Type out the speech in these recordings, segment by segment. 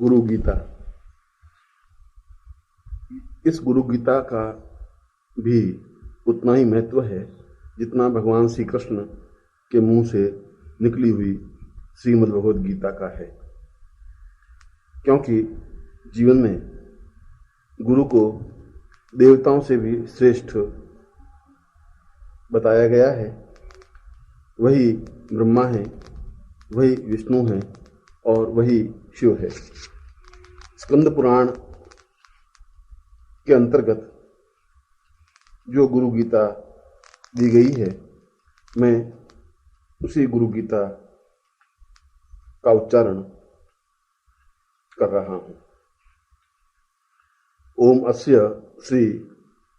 गुरु गीता। इस गुरु गीता का भी उतना ही महत्व है जितना भगवान श्री कृष्ण के मुंह से निकली हुई श्रीमद् भगवद गीता का है, क्योंकि जीवन में गुरु को देवताओं से भी श्रेष्ठ बताया गया है। वही ब्रह्मा है, वही विष्णु है और वही शिव है। स्कंद पुराण के अंतर्गत जो गुरु गीता दी गई है, मैं उसी गुरु गीता का उच्चारण कर रहा हूं। ओम अस्य श्री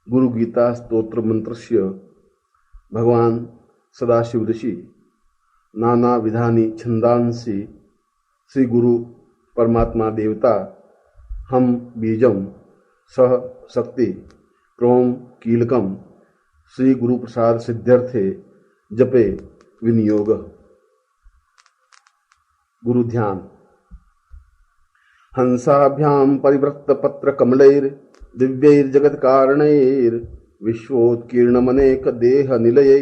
गुरु गीता स्तोत्र मंत्रस्य भगवान सदाशिव ऋषि नाना विधानी छंदांसी श्री गुरु परमात्मा देवता हम बीजम सह शक्ति क्रोम कीलकम श्री गुरु प्रसाद सिद्ध्यर्थे जपे विनियोग। गुरु ध्यान। हंसाभ्याम परिवृत्त पत्र कमलैर दिव्यैर जगत कारणैर विश्वोत्कीर्णमनेक देह निलयै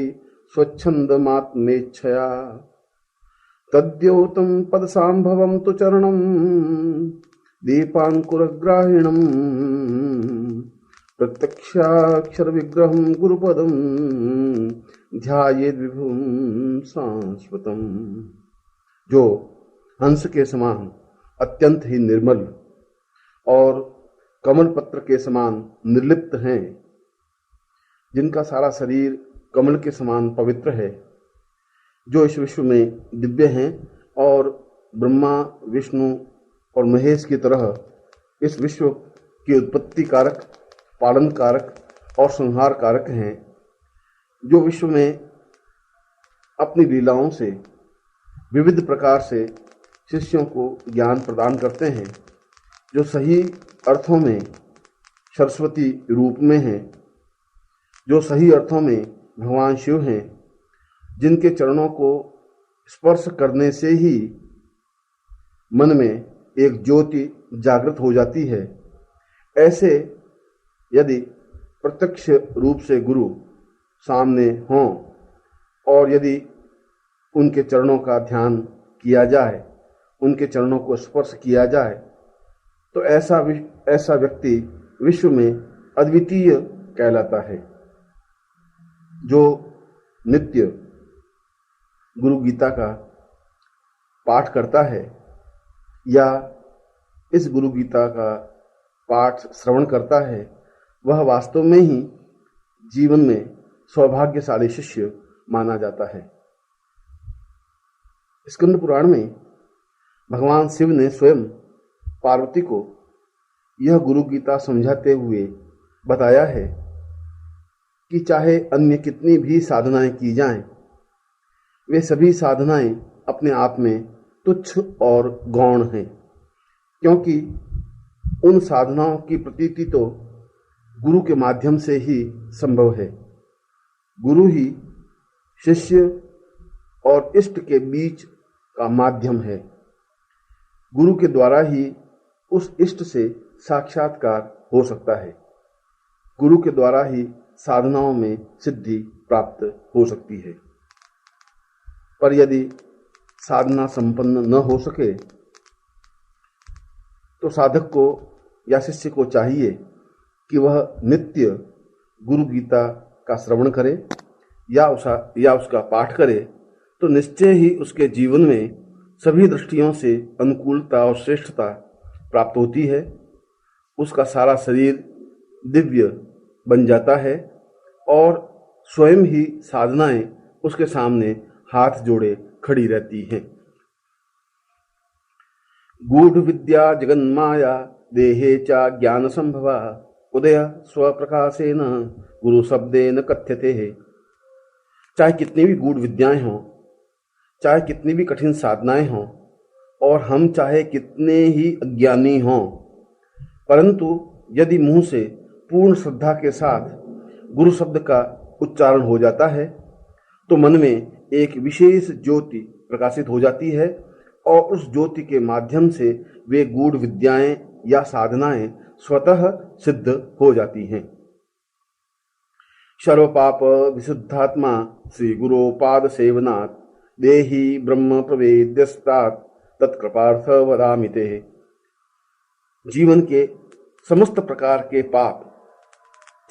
स्वच्छंदमात्मेच्छया तद्योतं पदसाम्भवं तु चरणं दीपांकुरग्राहिणं प्रत्यक्षाक्षर विग्रहं गुरुपदं ध्यायेद् विभुं शाश्वतम्। जो हंस के समान अत्यंत ही निर्मल और कमल पत्र के समान निर्लिप्त हैं, जिनका सारा शरीर कमल के समान पवित्र है, जो इस विश्व में दिव्य हैं और ब्रह्मा विष्णु और महेश की तरह इस विश्व की उत्पत्ति कारक, पालन कारक और संहार कारक हैं, जो विश्व में अपनी लीलाओं से विविध प्रकार से शिष्यों को ज्ञान प्रदान करते हैं, जो सही अर्थों में सरस्वती रूप में हैं, जो सही अर्थों में भगवान शिव हैं, जिनके चरणों को स्पर्श करने से ही मन में एक ज्योति जागृत हो जाती है। ऐसे यदि प्रत्यक्ष रूप से गुरु सामने हों और यदि उनके चरणों का ध्यान किया जाए, उनके चरणों को स्पर्श किया जाए, तो ऐसा व्यक्ति विश्व में अद्वितीय कहलाता है। जो नित्य गुरु गीता का पाठ करता है या इस गुरु गीता का पाठ श्रवण करता है, वह वास्तव में ही जीवन में सौभाग्यशाली शिष्य माना जाता है। स्कंद पुराण में भगवान शिव ने स्वयं पार्वती को यह गुरु गीता समझाते हुए बताया है कि चाहे अन्य कितनी भी साधनाएं की जाएं, वे सभी साधनाएं अपने आप में तुच्छ और गौण हैं, क्योंकि उन साधनाओं की प्रतीति तो गुरु के माध्यम से ही संभव है। गुरु ही शिष्य और इष्ट के बीच का माध्यम है। गुरु के द्वारा ही उस इष्ट से साक्षात्कार हो सकता है। गुरु के द्वारा ही साधनाओं में सिद्धि प्राप्त हो सकती है। पर यदि साधना संपन्न न हो सके तो साधक को या शिष्य को चाहिए कि वह नित्य गुरु गीता का श्रवण करे या उसका पाठ करे, तो निश्चय ही उसके जीवन में सभी दृष्टियों से अनुकूलता और श्रेष्ठता प्राप्त होती है। उसका सारा शरीर दिव्य बन जाता है और स्वयं ही साधनाएं उसके सामने हाथ जोड़े खड़ी रहती हैं। गूढ़ विद्या जगन्माया देहे चा ज्ञान संभवा उदय स्वप्रकाशेन गुरु शब्देन कथ्यते है। चाहे कितनी भी गूढ़ विद्याएं हों, चाहे कितनी भी कठिन साधनाएं हों और हम चाहे कितने ही अज्ञानी हों, परंतु यदि मुंह से पूर्ण श्रद्धा के साथ गुरु शब्द का उच्चारण हो जाता है तो मन में एक विशेष ज्योति प्रकाशित हो जाती है और उस ज्योति के माध्यम से वे गूढ़ विद्याएं या साधनाएं स्वतः सिद्ध हो जाती हैं। सर्वपाप विशुद्धात्मा श्री गुरो पाद सेवनात् देहि ब्रह्म प्रवेद्यस्तात् तत्कृपार्थ वदामि ते। जीवन के समस्त प्रकार के पाप,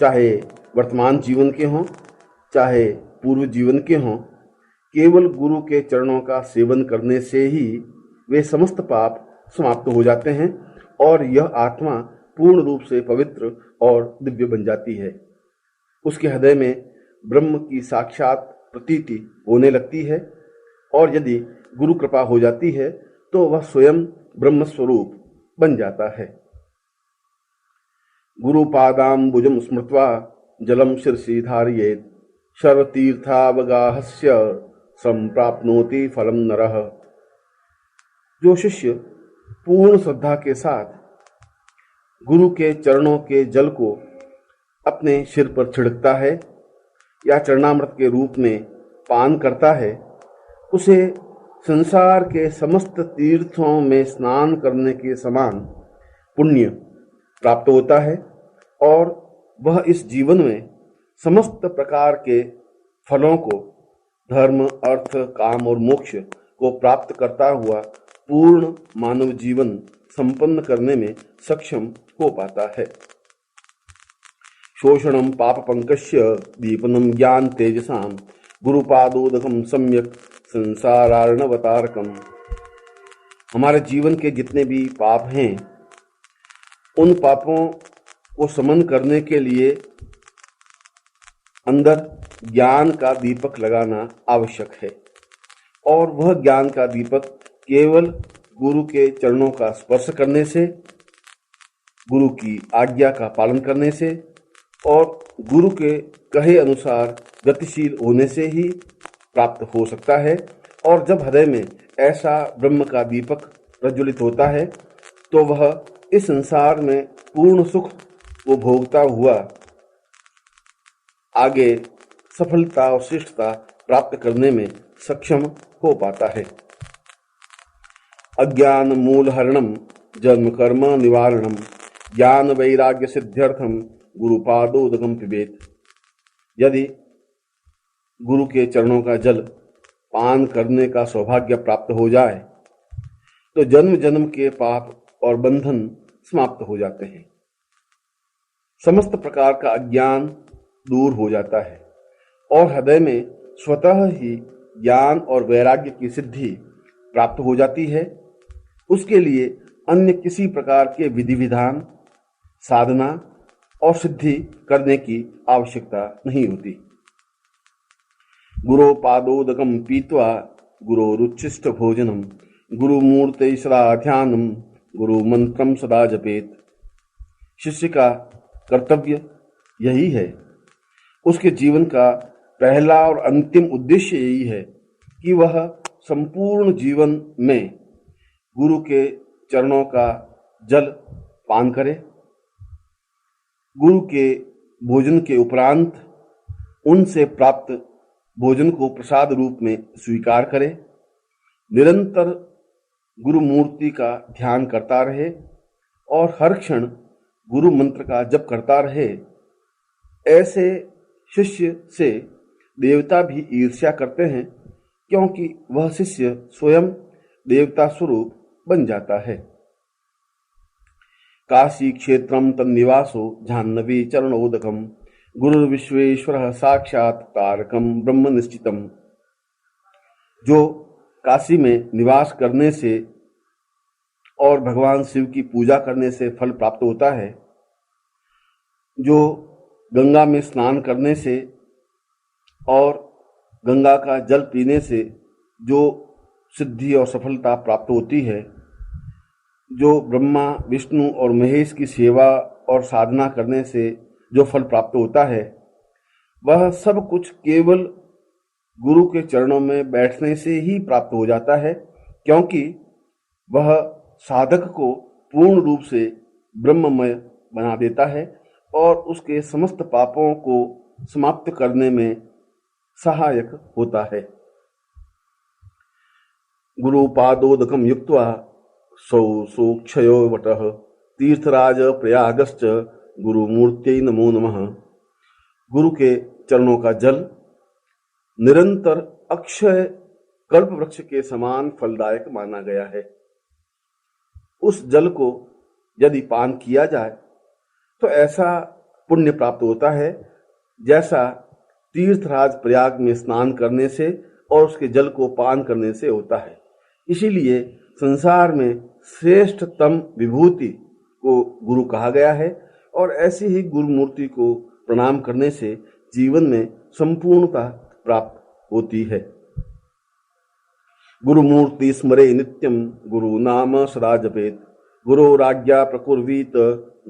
चाहे वर्तमान जीवन के हों चाहे पूर्व जीवन के हों, केवल गुरु के चरणों का सेवन करने से ही वे समस्त पाप समाप्त हो जाते हैं और यह आत्मा पूर्ण रूप से पवित्र और दिव्य बन जाती है। उसके हृदय में ब्रह्म की साक्षात प्रतीति होने लगती है और यदि गुरु कृपा हो जाती है तो वह स्वयं ब्रह्म स्वरूप बन जाता है। गुरुपादाम्बुजं स्मृत्वा जलम शिरसि धारयेत् सर्वतीर्थावगाहस्य संप्राप्नोति फलम नरः। जो शिष्य पूर्ण श्रद्धा के साथ गुरु के चरणों के जल को अपने सिर पर छिड़कता है या चरणामृत के रूप में पान करता है, उसे संसार के समस्त तीर्थों में स्नान करने के समान पुण्य प्राप्त होता है और वह इस जीवन में समस्त प्रकार के फलों को, धर्म, अर्थ, काम और मोक्ष को प्राप्त करता हुआ पूर्ण मानव जीवन संपन्न करने में सक्षम हो पाता है। शोषणम पाप पंकस्य दीपनम ज्ञान तेजसाम गुरुपादोदकम सम्यक संसारार्णवतारकम। हमारे जीवन के जितने भी पाप हैं, उन पापों को समन करने के लिए अंदर ज्ञान का दीपक लगाना आवश्यक है और वह ज्ञान का दीपक केवल गुरु के चरणों का स्पर्श करने से, गुरु की आज्ञा का पालन करने से और गुरु के कहे अनुसार गतिशील होने से ही प्राप्त हो सकता है। और जब हृदय में ऐसा ब्रह्म का दीपक प्रज्वलित होता है तो वह इस संसार में पूर्ण सुख को भोगता हुआ आगे सफलता और श्रेष्ठता प्राप्त करने में सक्षम हो पाता है। अज्ञान मूल हरणम जन्म कर्म निवारणम ज्ञान वैराग्य सिद्ध्यर्थम गुरुपादोदकम पिबेत। यदि गुरु के चरणों का जल पान करने का सौभाग्य प्राप्त हो जाए तो जन्म जन्म के पाप और बंधन समाप्त हो जाते हैं। समस्त प्रकार का अज्ञान दूर हो जाता है और हृदय में स्वतः ही ज्ञान और वैराग्य की सिद्धि प्राप्त हो जाती है। उसके लिए अन्य किसी प्रकार के विधि विधान, साधना और सिद्धि करने की आवश्यकता नहीं होती। गुरो पादोदकम पीत्वा गुरो रुचिष्ट भोजनम गुरुमूर्ते सदा ध्यानम गुरु मंत्रम सदा जपेत। शिष्य का कर्तव्य यही है, उसके जीवन का पहला और अंतिम उद्देश्य यही है कि वह संपूर्ण जीवन में गुरु के चरणों का जल पान करे, गुरु के भोजन के उपरांत उनसे प्राप्त भोजन को प्रसाद रूप में स्वीकार करे, निरंतर गुरु मूर्ति का ध्यान करता रहे और हर क्षण गुरु मंत्र का जप करता रहे। ऐसे शिष्य से देवता भी ईर्ष्या करते हैं क्योंकि वह शिष्य स्वयं देवता स्वरूप बन जाता है। काशी क्षेत्रम तन्निवासो जाह्नवी चरणोदकम गुरु विश्वेश्वर साक्षात तारकम ब्रह्म निश्चितम। जो काशी में निवास करने से और भगवान शिव की पूजा करने से फल प्राप्त होता है, जो गंगा में स्नान करने से और गंगा का जल पीने से जो सिद्धि और सफलता प्राप्त होती है, जो ब्रह्मा विष्णु और महेश की सेवा और साधना करने से जो फल प्राप्त होता है, वह सब कुछ केवल गुरु के चरणों में बैठने से ही प्राप्त हो जाता है, क्योंकि वह साधक को पूर्ण रूप से ब्रह्ममय बना देता है और उसके समस्त पापों को समाप्त करने में सहायक होता है। गुरुपादोदकं युक्त्वा सौ सोक्षयो वटः तीर्थराज प्रयागश्च गुरुमूर्त्यै नमो नमः। गुरु के चरणों का जल निरंतर अक्षय कल्प वृक्ष के समान फलदायक माना गया है। उस जल को यदि पान किया जाए तो ऐसा पुण्य प्राप्त होता है जैसा तीर्थराज प्रयाग में स्नान करने से और उसके जल को पान करने से होता है। इसीलिए संसार में श्रेष्ठतम विभूति को गुरु कहा गया है और ऐसी ही गुरु मूर्ति को प्रणाम करने से जीवन में संपूर्णता प्राप्त होती है। गुरु मूर्ति स्मरे नित्यम गुरु नाम सदा जपेत गुरोराज्ञा प्रकुर्वीत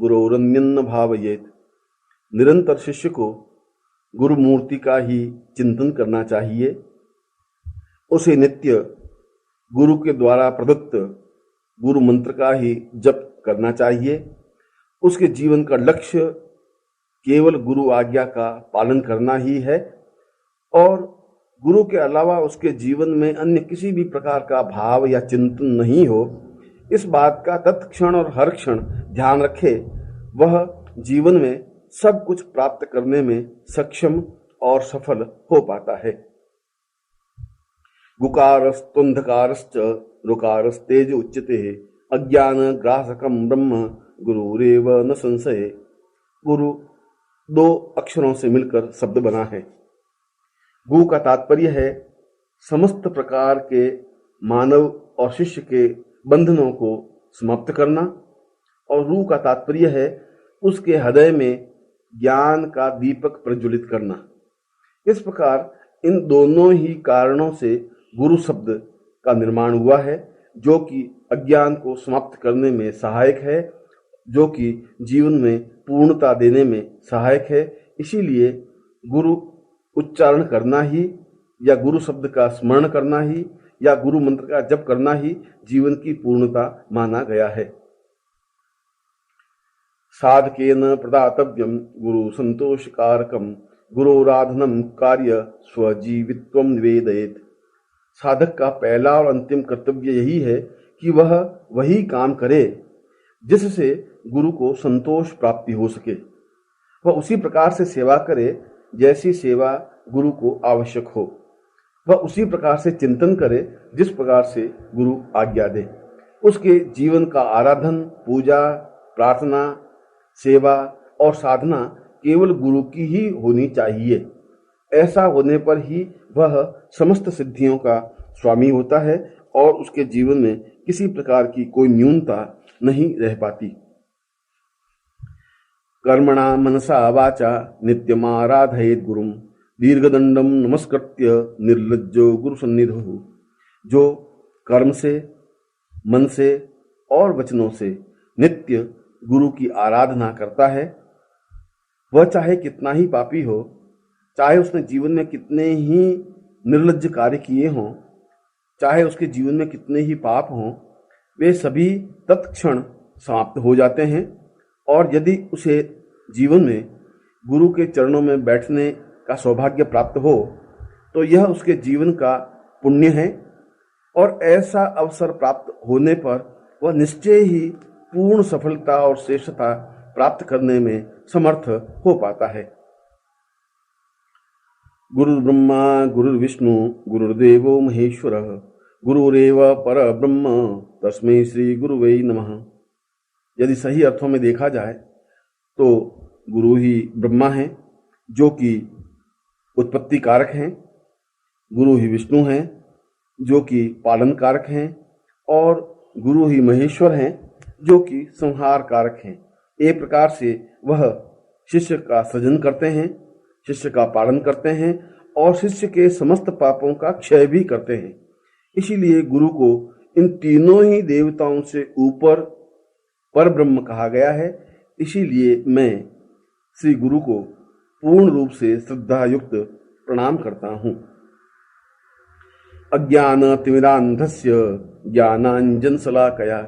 गुरोरन्यन्न भावयेत। निरंतर शिष्य को गुरु मूर्ति का ही चिंतन करना चाहिए। उसे नित्य गुरु के द्वारा प्रदत्त गुरु मंत्र का ही जप करना चाहिए। उसके जीवन का लक्ष्य केवल गुरु आज्ञा का पालन करना ही है और गुरु के अलावा उसके जीवन में अन्य किसी भी प्रकार का भाव या चिंतन नहीं हो, इस बात का तत्क्षण और हर क्षण ध्यान रखे। वह जीवन में सब कुछ प्राप्त करने में सक्षम और सफल हो पाता है। गुकारस्तुंधकारश्च रुकारस्तेज उच्यते अज्ञान ग्रासकम ब्रह्म गुरुरेव न संशय। गुरु दो अक्षरों से मिलकर शब्द बना है। गु का तात्पर्य है समस्त प्रकार के मानव और शिष्य के बंधनों को समाप्त करना और रू का तात्पर्य है उसके हृदय में ज्ञान का दीपक प्रज्वलित करना। इस प्रकार इन दोनों ही कारणों से गुरु शब्द का निर्माण हुआ है, जो कि अज्ञान को समाप्त करने में सहायक है, जो कि जीवन में पूर्णता देने में सहायक है। इसीलिए गुरु उच्चारण करना ही या गुरु शब्द का स्मरण करना ही या गुरु मंत्र का जप करना ही जीवन की पूर्णता माना गया है। साधकेन प्रदातव्यम गुरु संतोषकारकम गुरोराधनम कार्य स्वजीवित्वम निवेदयेत। साधक का पहला और अंतिम कर्तव्य यही है कि वह वही काम करे जिससे गुरु को संतोष प्राप्ति हो सके। वह उसी प्रकार से सेवा करे जैसी सेवा गुरु को आवश्यक हो। वह उसी प्रकार से चिंतन करे जिस प्रकार से गुरु आज्ञा दे। उसके जीवन का आराधन, पूजा, प्रार्थना, सेवा और साधना केवल गुरु की ही होनी चाहिए। ऐसा होने पर ही वह समस्त सिद्धियों का स्वामी होता है और उसके जीवन में किसी प्रकार की कोई न्यूनता नहीं रह पाती। कर्मणा मनसा वाचा नित्यमाराधयेत् गुरुम दीर्घदंडम नमस्कृत्य निर्लज्जो गुरु सन्निधौ। जो कर्म से, मन से और वचनों से नित्य गुरु की आराधना करता है, वह चाहे कितना ही पापी हो, चाहे उसने जीवन में कितने ही निर्लज्ज कार्य किए हों, चाहे उसके जीवन में कितने ही पाप हों, वे सभी तत्क्षण समाप्त हो जाते हैं। और यदि उसे जीवन में गुरु के चरणों में बैठने का सौभाग्य प्राप्त हो तो यह उसके जीवन का पुण्य है और ऐसा अवसर प्राप्त होने पर वह निश्चय ही पूर्ण सफलता और श्रेष्ठता प्राप्त करने में समर्थ हो पाता है। गुरु ब्रह्मा गुरुर्विष्णु गुरुर्देवो महेश्वर गुरुरेव पर ब्रह्म तस्मै श्री गुरुवे नमः। यदि सही अर्थों में देखा जाए तो गुरु ही ब्रह्मा है जो कि उत्पत्ति कारक हैं, गुरु ही विष्णु हैं जो कि पालन कारक हैं और गुरु ही महेश्वर हैं जो कि संहार कारक हैं। एक प्रकार से वह शिष्य का सृजन करते हैं, शिष्य का पालन करते हैं और शिष्य के समस्त पापों का क्षय भी करते हैं। इसीलिए गुरु को इन तीनों ही देवताओं से ऊपर पर ब्रह्म कहा गया है। इसीलिए मैं श्री गुरु को पूर्ण रूप से श्रद्धा युक्त प्रणाम करता हूँ। अज्ञान तिमिरांधस्य ज्ञानांजन शलाकया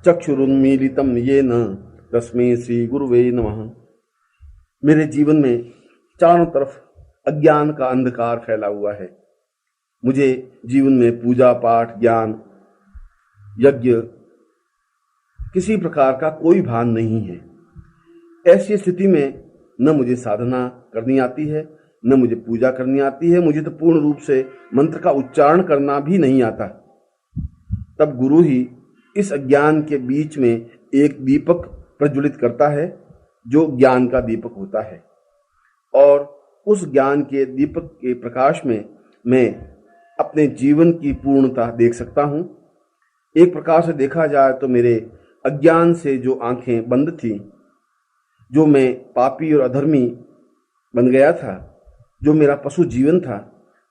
चक्षुरुन्मीलितं येन तस्मै श्री गुरुवे नमः। मेरे जीवन में चारों तरफ अज्ञान का अंधकार फैला हुआ है, मुझे जीवन में पूजा पाठ, ज्ञान, यज्ञ, किसी प्रकार का कोई भान नहीं है। ऐसी स्थिति में न मुझे साधना करनी आती है, न मुझे पूजा करनी आती है, मुझे तो पूर्ण रूप से मंत्र का उच्चारण करना भी नहीं आता। तब गुरु ही इस अज्ञान के बीच में एक दीपक प्रज्वलित करता है जो ज्ञान का दीपक होता है, और उस ज्ञान के दीपक के प्रकाश में मैं अपने जीवन की पूर्णता देख सकता हूं। एक प्रकार से देखा जाए तो मेरे अज्ञान से जो आंखें बंद थी, जो मैं पापी और अधर्मी बन गया था, जो मेरा पशु जीवन था,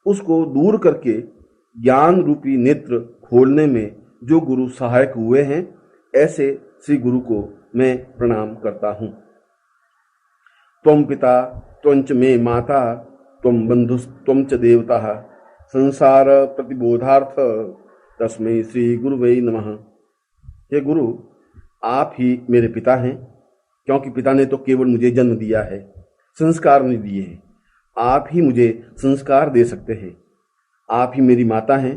उसको दूर करके ज्ञान रूपी नेत्र खोलने में जो गुरु सहायक हुए हैं, ऐसे श्री गुरु को मैं प्रणाम करता हूं। त्वं पिता त्वंच मे माता त्वं बंधुस्त्वं च देवता संसार प्रतिबोधार्थ तस्मै श्री गुरुवे नमः। हे गुरु, आप ही मेरे पिता हैं, क्योंकि पिता ने तो केवल मुझे जन्म दिया है, संस्कार नहीं दिए हैं। आप ही मुझे संस्कार दे सकते हैं। आप ही मेरी माता हैं,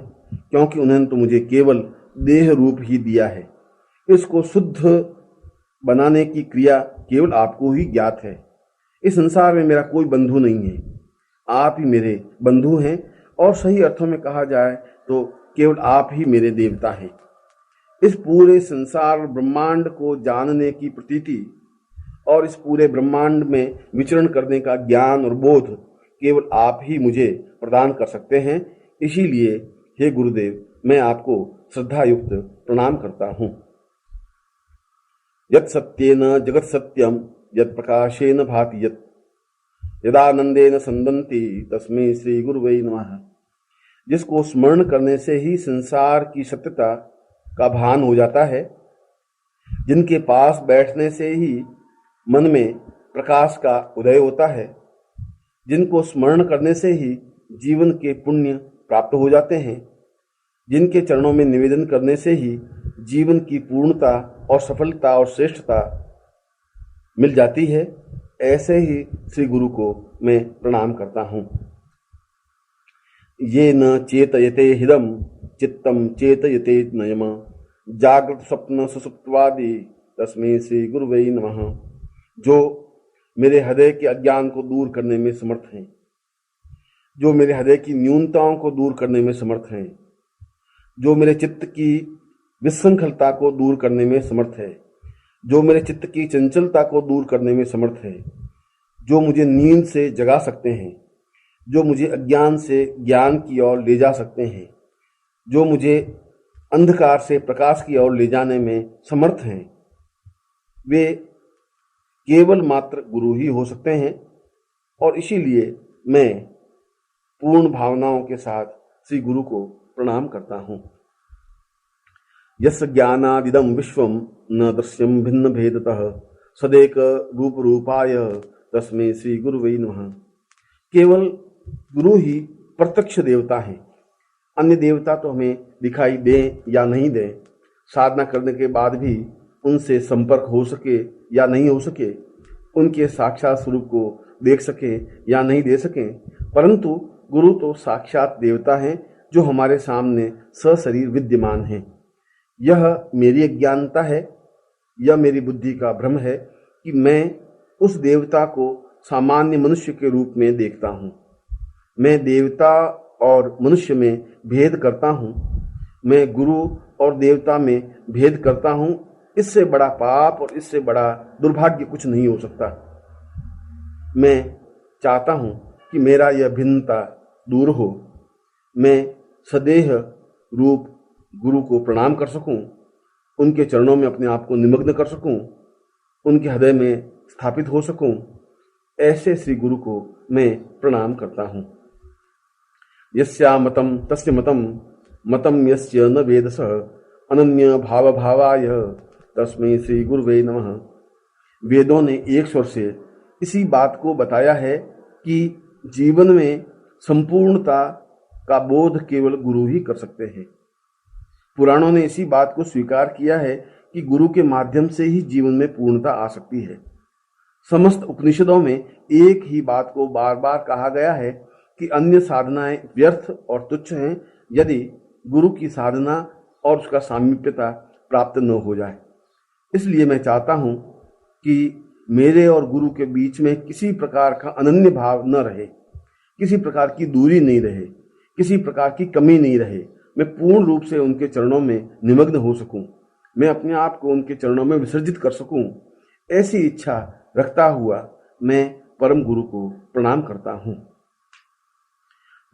क्योंकि उन्होंने तो मुझे केवल देह रूप ही दिया है। इसको शुद्ध बनाने की क्रिया केवल आपको ही ज्ञात है। इस संसार में मेरा कोई बंधु नहीं है, आप ही मेरे बंधु हैं, और सही अर्थों में कहा जाए तो केवल आप ही मेरे देवता हैं। इस पूरे संसार ब्रह्मांड को जानने की प्रतीति और इस पूरे ब्रह्मांड में विचरण करने का ज्ञान और बोध केवल आप ही मुझे प्रदान कर सकते हैं। इसीलिए हे गुरुदेव, मैं आपको श्रद्धा युक्त प्रणाम करता हूं। यत् सत्येन जगत सत्यम यत् प्रकाशेन भाति यत् यदानंदेन संदन्ति तस्मै श्री गुरुवे नमः। जिसको स्मरण करने से ही संसार की सत्यता का भान हो जाता है, जिनके पास बैठने से ही मन में प्रकाश का उदय होता है, जिनको स्मरण करने से ही जीवन के पुण्य प्राप्त हो जाते हैं, जिनके चरणों में निवेदन करने से ही जीवन की पूर्णता और सफलता और श्रेष्ठता मिल जाती है, ऐसे ही श्री गुरु को मैं प्रणाम करता हूं। ये न चेतयते हिदम चित्तम चेतयते नयम जागृत स्वप्न सुसुप्तवादि तस्मै श्री गुरुवे नमः। जो मेरे हृदय के अज्ञान को दूर करने में समर्थ हैं, जो मेरे हृदय की न्यूनताओं को दूर करने में समर्थ हैं, जो मेरे चित्त की विसंखलता को दूर करने में समर्थ है, जो मेरे चित्त की चंचलता को दूर करने में समर्थ है, जो मुझे नींद से जगा सकते हैं, जो मुझे अज्ञान से ज्ञान की ओर ले जा सकते हैं, जो मुझे अंधकार से प्रकाश की ओर ले जाने में समर्थ हैं, वे केवल मात्र गुरु ही हो सकते हैं। और इसीलिए मैं पूर्ण भावनाओं के साथ श्री गुरु को प्रणाम करता हूं। यस्य ज्ञानादिदं विश्वं न दृश्यं भिन्न भेदतः सदेक रूप रूपाय तस्मै श्री गुरुवे नमः। केवल गुरु ही प्रत्यक्ष देवता हैं। अन्य देवता तो हमें दिखाई दें या नहीं दें, साधना करने के बाद भी उनसे संपर्क हो सके या नहीं हो सके, उनके साक्षात स्वरूप को देख सके या नहीं दे सकें, परंतु गुरु तो साक्षात देवता हैं जो हमारे सामने सशरीर विद्यमान हैं। यह मेरी अज्ञानता है, यह मेरी बुद्धि का भ्रम है कि मैं उस देवता को सामान्य मनुष्य के रूप में देखता हूँ। मैं देवता और मनुष्य में भेद करता हूँ, मैं गुरु और देवता में भेद करता हूँ। इससे बड़ा पाप और इससे बड़ा दुर्भाग्य कुछ नहीं हो सकता। मैं चाहता हूँ कि मेरा यह भिन्नता दूर हो, मैं सदेह रूप गुरु को प्रणाम कर सकूं, उनके चरणों में अपने आप को निमग्न कर सकूं, उनके हृदय में स्थापित हो सकूं। ऐसे श्री गुरु को मैं प्रणाम करता हूं। यस्या मतम तस्य मतम मतम यस्य न वेदसः अनन्य भाव भावाय तस्मै श्री गुरुवे नमः। वेदों ने एक स्वर से इसी बात को बताया है कि जीवन में संपूर्णता का बोध केवल गुरु ही कर सकते हैं। पुराणों ने इसी बात को स्वीकार किया है कि गुरु के माध्यम से ही जीवन में पूर्णता आ सकती है। समस्त उपनिषदों में एक ही बात को बार बार कहा गया है कि कि अन्य साधनाएं व्यर्थ और तुच्छ हैं यदि गुरु की साधना और उसका सामीप्यता प्राप्त न हो जाए। इसलिए मैं चाहता हूं कि मेरे और गुरु के बीच में किसी प्रकार का अनन्य भाव न रहे, किसी प्रकार की दूरी नहीं रहे, किसी प्रकार की कमी नहीं रहे। मैं पूर्ण रूप से उनके चरणों में निमग्न हो सकूं, मैं अपने आप को उनके चरणों में विसर्जित कर सकूं। ऐसी इच्छा रखता हुआ मैं परम गुरु को प्रणाम करता हूं।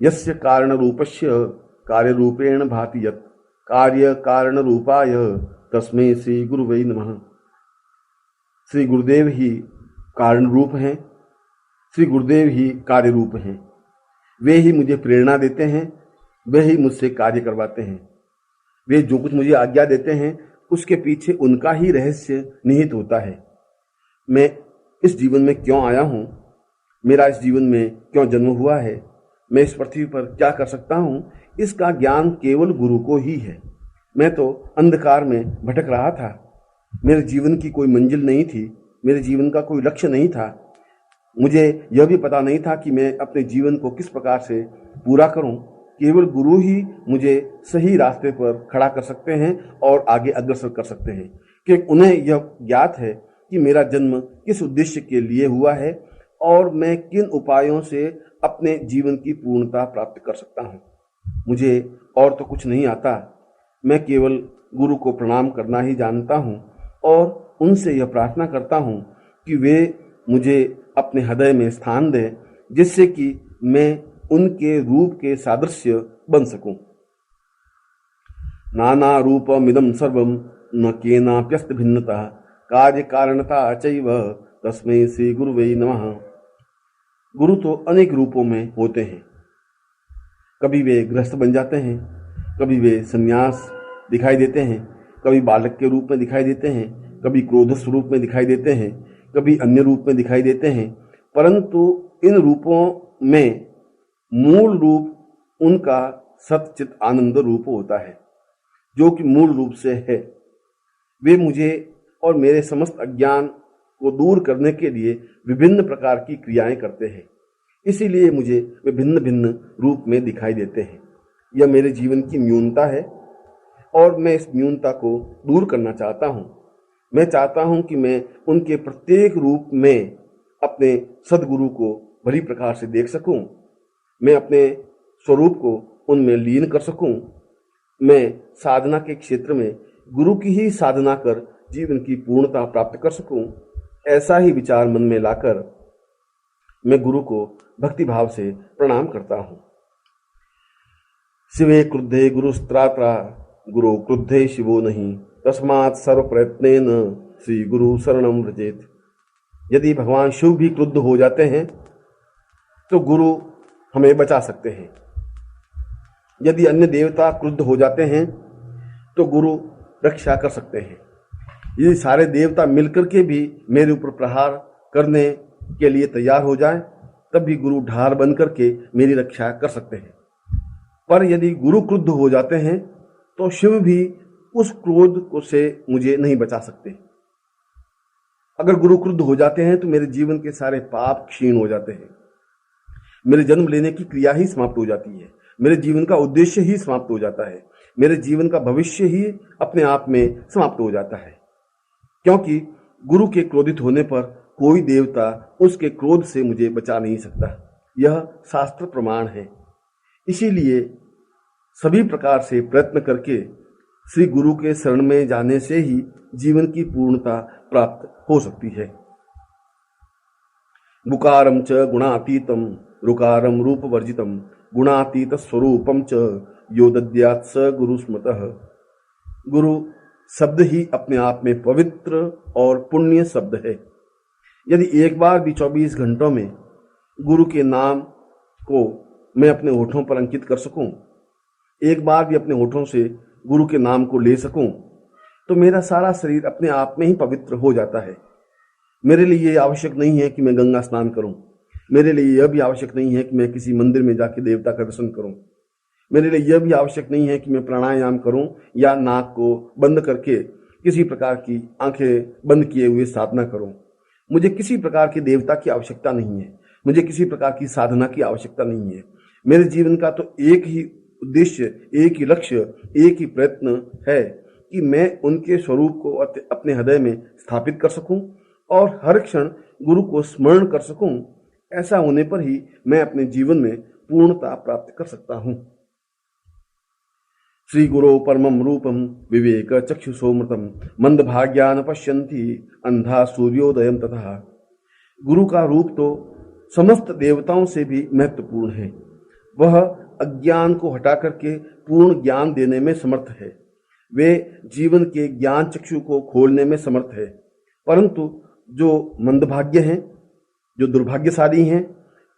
यस्य कारण रूपस्य कार्य रूपेण भाति यत् कार्य कारण रूपाय तस्मै श्री गुरुवे नमः। श्री गुरुदेव ही कारण रूप हैं, श्री गुरुदेव ही कार्य रूप हैं। वे ही मुझे प्रेरणा देते हैं, वे ही मुझसे कार्य करवाते हैं। वे जो कुछ मुझे आज्ञा देते हैं उसके पीछे उनका ही रहस्य निहित होता है। मैं इस जीवन में क्यों आया हूं, मेरा इस जीवन में क्यों जन्म हुआ है, मैं इस पृथ्वी पर क्या कर सकता हूं, इसका ज्ञान केवल गुरु को ही है। मैं तो अंधकार में भटक रहा था, मेरे जीवन की कोई मंजिल नहीं थी, मेरे जीवन का कोई लक्ष्य नहीं था। मुझे यह भी पता नहीं था कि मैं अपने जीवन को किस प्रकार से पूरा करूं। केवल गुरु ही मुझे सही रास्ते पर खड़ा कर सकते हैं और आगे अग्रसर कर सकते हैं, कि उन्हें यह ज्ञात है कि मेरा जन्म किस उद्देश्य के लिए हुआ है और मैं किन उपायों से अपने जीवन की पूर्णता प्राप्त कर सकता हूं। मुझे और तो कुछ नहीं आता, मैं केवल गुरु को प्रणाम करना ही जानता हूं और उनसे यह प्रार्थना करता हूं कि वे मुझे अपने हृदय में स्थान दें, जिससे कि मैं उनके रूप के सादृश्य बन सकूं। नाना रूपमिदं सर्वं न केनाप्यस्त भिन्नता कार्य कारणता चैव तस्मै श्री गुरुवे नमः। गुरु तो अनेक रूपों में होते हैं। कभी वे गृहस्थ बन जाते हैं, कभी वे संन्यास दिखाई देते हैं, कभी बालक के रूप में दिखाई देते हैं, कभी क्रोध स्वरूप में दिखाई देते हैं, कभी अन्य रूप में दिखाई देते हैं। परंतु इन रूपों में मूल रूप उनका सच्चित आनंद रूप होता है, जो कि मूल रूप से है। वे मुझे और मेरे समस्त अज्ञान को दूर करने के लिए विभिन्न प्रकार की क्रियाएं करते हैं, इसीलिए मुझे वे भिन्न भिन्न रूप में दिखाई देते हैं। यह मेरे जीवन की न्यूनता है और मैं इस न्यूनता को दूर करना चाहता हूं। मैं चाहता हूं कि मैं उनके प्रत्येक रूप में अपने सदगुरु को भली प्रकार से देख सकूं, मैं अपने स्वरूप को उनमें लीन कर सकूं। मैं साधना के क्षेत्र में गुरु की ही साधना कर जीवन की पूर्णता प्राप्त कर सकूं। ऐसा ही विचार मन में लाकर मैं गुरु को भक्ति भाव से प्रणाम करता हूं। शिवे क्रुद्धे गुरुस्त्रात्रा गुरु क्रुद्धे शिवो नहीं तस्मात् सर्व प्रयत्नेन श्री गुरु शरणं व्रजेत। यदि भगवान शिव भी क्रुद्ध हो जाते हैं तो गुरु हमें बचा सकते हैं। यदि अन्य देवता क्रुद्ध हो जाते हैं तो गुरु रक्षा कर सकते हैं। यदि सारे देवता मिलकर के भी मेरे ऊपर प्रहार करने के लिए तैयार हो जाए तब भी गुरु ढाल बन करके मेरी रक्षा कर सकते हैं। पर यदि गुरु क्रुद्ध हो जाते हैं तो शिव भी उस क्रोध से मुझे नहीं बचा सकते। अगर गुरु क्रुद्ध हो जाते हैं तो मेरे जीवन के सारे पाप क्षीण हो जाते हैं, मेरे जन्म लेने की क्रिया ही समाप्त हो जाती है, मेरे जीवन का उद्देश्य ही समाप्त हो जाता है, मेरे जीवन का भविष्य ही अपने आप में समाप्त हो जाता है। क्योंकि गुरु के क्रोधित होने पर कोई देवता उसके क्रोध से मुझे बचा नहीं सकता, यह शास्त्र प्रमाण है। इसीलिए सभी प्रकार से प्रयत्न करके श्री गुरु के शरण में जाने से ही जीवन की पूर्णता प्राप्त हो सकती है। बुकारम च गुणातीतम रुकारम रूप वर्जितम गुणातीत स्वरूपम च यो दद्यात् स गुरु स्मृतः। गुरु शब्द ही अपने आप में पवित्र और पुण्य शब्द है। यदि एक बार भी 24 घंटों में गुरु के नाम को मैं अपने होठों पर अंकित कर सकूं, एक बार भी अपने होठों से गुरु के नाम को ले सकूं, तो मेरा सारा शरीर अपने आप में ही पवित्र हो जाता है। मेरे लिए यह आवश्यक नहीं है कि मैं गंगा स्नान करूं, मेरे लिए यह भी आवश्यक नहीं है कि मैं किसी मंदिर में जाके देवता का दर्शन करूं, मेरे लिए यह भी आवश्यक नहीं है कि मैं प्राणायाम करूं या नाक को बंद करके किसी प्रकार की आंखें बंद किए हुए साधना करूं। मुझे किसी प्रकार के देवता की आवश्यकता नहीं है, मुझे किसी प्रकार की साधना की आवश्यकता नहीं है। मेरे जीवन का तो एक ही उद्देश्य, एक ही लक्ष्य, एक ही प्रयत्न है कि मैं उनके स्वरूप को अपने हृदय में स्थापित कर सकूं और हर क्षण गुरु को स्मरण कर सकूं। ऐसा होने पर ही मैं अपने जीवन में पूर्णता प्राप्त कर सकता हूं। श्री गुरो परमं रूपम विवेक चक्षुषोमृतम मंदभाग्यान पश्यन्ति अंधा सूर्योदयम तथा। गुरु का रूप तो समस्त देवताओं से भी महत्वपूर्ण है। वह अज्ञान को हटा करके पूर्ण ज्ञान देने में समर्थ है। वे जीवन के ज्ञान चक्षु को खोलने में समर्थ है। परंतु जो मंदभाग्य हैं, जो दुर्भाग्यशाली हैं,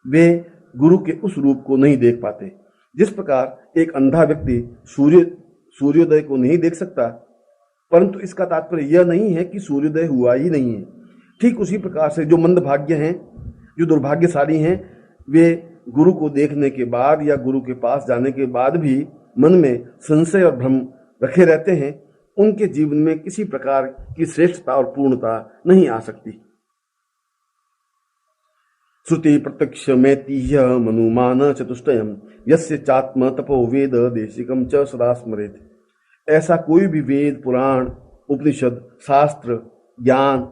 वे गुरु के उस रूप को नहीं देख पाते। जिस प्रकार एक अंधा व्यक्ति सूर्योदय को नहीं देख सकता, परंतु इसका तात्पर्य यह नहीं है कि सूर्योदय हुआ ही नहीं है। ठीक उसी प्रकार से जो मंदभाग्य हैं, जो दुर्भाग्यशाली हैं, वे गुरु को देखने के बाद या गुरु के पास जाने के बाद भी मन में संशय और भ्रम रखे रहते हैं। उनके जीवन में किसी प्रकार की श्रेष्ठता और पूर्णता नहीं आ सकती। श्रुति प्रत्यक्ष मैतीह्य मनुमान चतुष्टयम यस्य चात्म तपो वेद देशिकम च सदा स्मरेत। ऐसा कोई भी वेद, पुराण, उपनिषद, शास्त्र, ज्ञान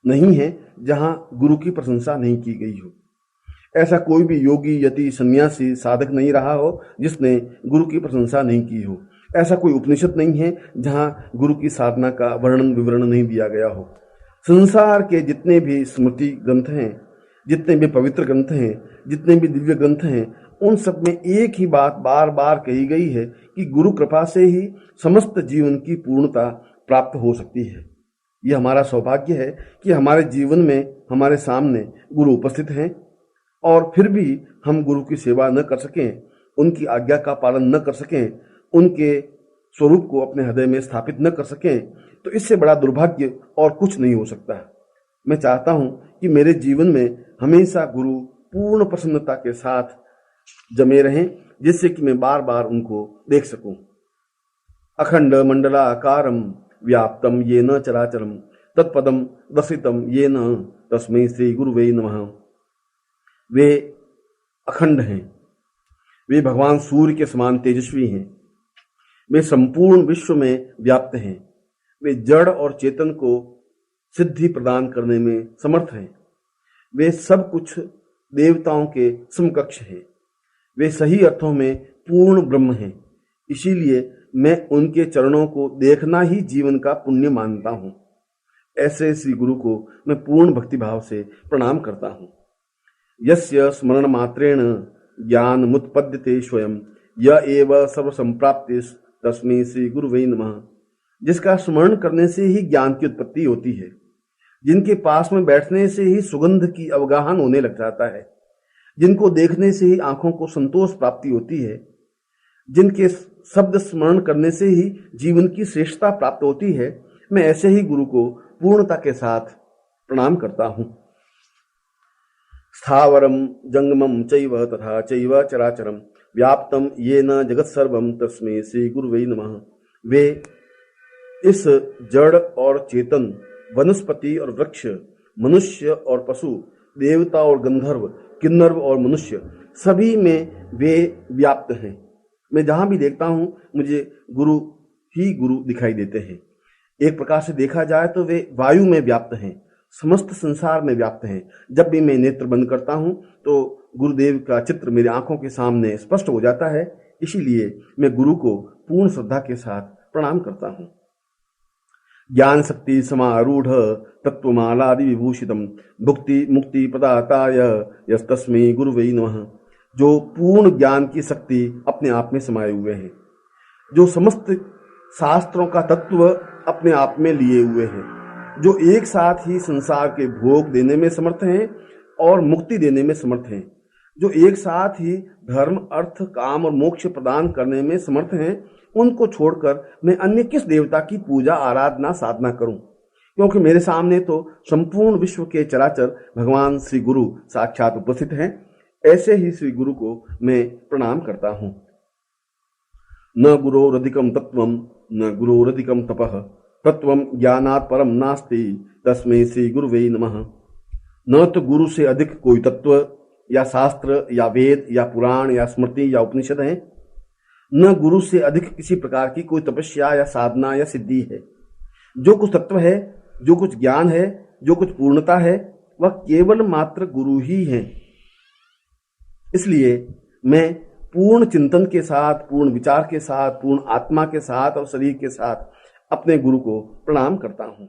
नहीं है जहां गुरु की प्रशंसा नहीं की गई हो। ऐसा कोई भी योगी, यति, सन्यासी, साधक नहीं रहा हो जिसने गुरु की प्रशंसा नहीं की हो। ऐसा कोई उपनिषद नहीं है जहां गुरु की साधना का वर्णन विवरण नहीं दिया गया हो। संसार के जितने भी स्मृति ग्रंथ हैं, जितने भी पवित्र ग्रंथ हैं, जितने भी दिव्य ग्रंथ हैं, उन सब में एक ही बात बार बार कही गई है कि गुरु कृपा से ही समस्त जीवन की पूर्णता प्राप्त हो सकती है। यह हमारा सौभाग्य है कि हमारे जीवन में हमारे सामने गुरु उपस्थित हैं और फिर भी हम गुरु की सेवा न कर सकें, उनकी आज्ञा का पालन न कर सकें, उनके स्वरूप को अपने हृदय में स्थापित न कर सकें, तो इससे बड़ा दुर्भाग्य और कुछ नहीं हो सकता। मैं चाहता हूं कि मेरे जीवन में हमेशा गुरु पूर्ण प्रसन्नता के साथ जमे रहें, जिससे कि मैं बार बार उनको देख सकूं। अखंड मंडलाकारम व्याप्तम येन चराचरम तत्पदम दर्शितम येन तस्मै श्री गुरुवे नमः। वे अखंड हैं, वे भगवान सूर्य के समान तेजस्वी हैं, वे संपूर्ण विश्व में व्याप्त हैं, वे जड़ और चेतन को सिद्धि प्रदान करने में समर्थ हैं, वे सब कुछ देवताओं के समकक्ष हैं, वे सही अर्थों में पूर्ण ब्रह्म हैं। इसीलिए मैं उनके चरणों को देखना ही जीवन का पुण्य मानता हूं। ऐसे श्री गुरु को मैं पूर्ण भक्तिभाव से प्रणाम करता हूं। यस्य स्मरण मात्रेण ज्ञान मुत्पद्यते स्वयं य एव सर्व संप्राप्तिस् तस्मै श्री गुरुवे नमः। जिसका स्मरण करने से ही ज्ञान की उत्पत्ति होती है, जिनके पास में बैठने से ही सुगंध की अवगाहन होने लग जाता है, जिनको देखने से ही आंखों को संतोष प्राप्ति होती है, जिनके शब्द स्मरण करने से ही जीवन की श्रेष्ठता प्राप्त होती है, मैं ऐसे ही गुरु को पूर्णता के साथ प्रणाम करता हूं। स्थावरम जंगमम चैव तथा चैव चराचरम व्याप्तम येन जगत सर्वम तस्मै श्री गुरुवे नमः। वे इस जड़ और चेतन, वनस्पति और वृक्ष, मनुष्य और पशु, देवता और गंधर्व, किन्नर और मनुष्य, सभी में वे व्याप्त हैं। मैं जहां भी देखता हूं मुझे गुरु ही गुरु दिखाई देते हैं। एक प्रकार से देखा जाए तो वे वायु में व्याप्त हैं, समस्त संसार में व्याप्त हैं। जब भी मैं नेत्र बंद करता हूं तो गुरुदेव का चित्र मेरी आंखों के सामने स्पष्ट हो जाता है। इसीलिए मैं गुरु को पूर्ण श्रद्धा के साथ प्रणाम करता हूं। ज्ञान शक्ति समारूढ़ तत्वमालादि विभूषितम भुक्ति मुक्ति प्रदाताय यस्तस्मै गुरुवे नमः। जो पूर्ण ज्ञान की शक्ति अपने आप में समाये हुए हैं, जो समस्त शास्त्रों का तत्व अपने आप में लिए हुए हैं, जो एक साथ ही संसार के भोग देने में समर्थ हैं और मुक्ति देने में समर्थ हैं, जो एक साथ ही धर्म, अर्थ, काम और मोक्ष प्रदान करने में समर्थ हैं, उनको छोड़कर मैं अन्य किस देवता की पूजा, आराधना, साधना करूं? क्योंकि मेरे सामने तो संपूर्ण विश्व के चराचर भगवान श्री गुरु साक्षात उपस्थित हैं। ऐसे ही श्री गुरु को मैं प्रणाम करता हूं। न गुरोरधिकम तत्वम न गुरोरधिकम तपः तत्वम ज्ञानात् परम नास्ति तस्मै श्री गुरुवे नमः। न तो गुरु से अधिक कोई तत्व या शास्त्र या वेद या पुराण या स्मृति या उपनिषद हैं, न गुरु से अधिक किसी प्रकार की कोई तपस्या या साधना या सिद्धि है। जो कुछ तत्व है, जो कुछ ज्ञान है, जो कुछ पूर्णता है, वह केवल मात्र गुरु ही है। इसलिए मैं पूर्ण चिंतन के साथ, पूर्ण विचार के साथ, पूर्ण आत्मा के साथ और शरीर के साथ अपने गुरु को प्रणाम करता हूं।